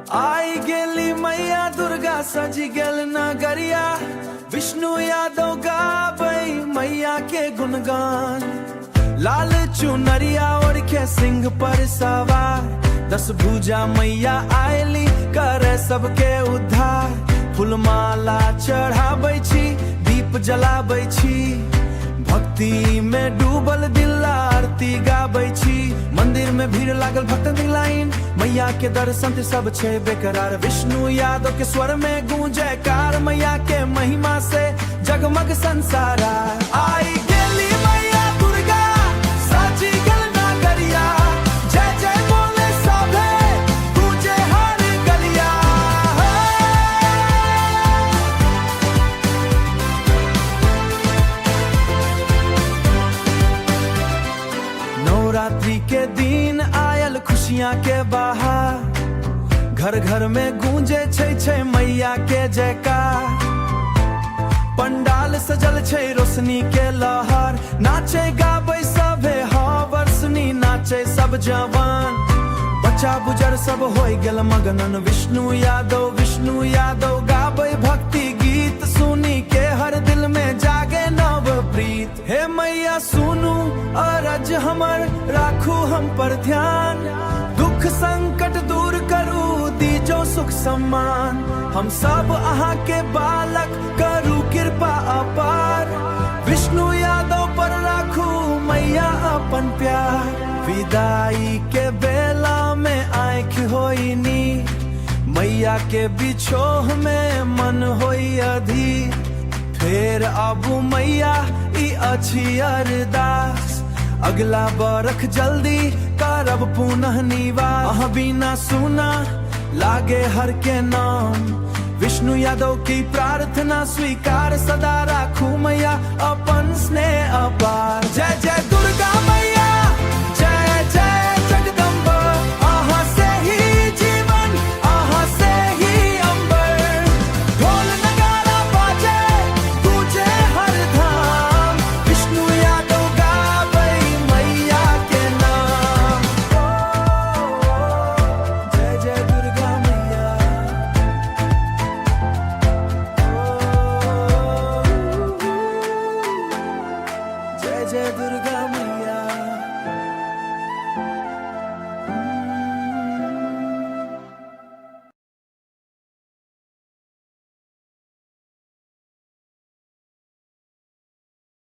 आई गेली मैया दुर्गा सजी गेल नगरिया, विष्णु यादव गाबै मैया के गुणगान। लाल चुनरिया ओढ़ के सिंह पर सवार, 10 भुजा मैया आयली करे सबके उद्धार। फूलमाला चढ़ाबै छी, दीप जलाबै छी, भक्ति में डूबल दिल आरती गाबै छी। मंदिर में भीड़ लागल भक्तन की लाइन, मैया के दर्शन सब छे बेकरार। विष्णु यादव के स्वर में गूंजे कार, मैया के महिमा से जगमग संसार। आई गेली मैया दुर्गा साची गल नगरिया, जय जय बोले सभे गूंजे हर गलिया। नवरात्रि के दिन आयल खुशियां के बहार, घर घर में गूंजे छै मैया के जयकार। पंडाल सजल छै रोशनी के लहर, नाचे गाबै सभे हवरसनी, नाचे सब जवान। बच्चा बुजुर्ग सब होय गेल मगनन, विष्णु यादव गाबै भक्ति गीत। सुनी के हर दिल में जागे नव प्रीत। हे मैया सुनू अरज हमर, राखू हम पर ध्यान। दुख संकट दूर करू, दीजो सुख सम्मान। हम सब अहाँ के बालक, करू कृपा अपार। विष्णु यादव पर राखू मैया अपन प्यार। विदाई के बेला में आँख होइनी, मैया के बिछोह में मन होई अधीर। फेर आबू मैया ई अछि अरदास, अगला बरख जल्दी करब पुनः निवास। अहाँ बिना सुना लागे हर के नाम, विष्णु यादव की प्रार्थना स्वीकार। सदा राखू मैया अपन स्नेह अपार। जय जय दुर्गा मैया, जय जय जगदम्बा। अहाँ से ही जीवन, अहाँ से ही अंबर। ढोल नगारा बाजे गूंजे हर धाम, विष्णु यादव गाबै मैया के नाम। जय जय दुर्गा मैया, जय जय दुर्गा मैया।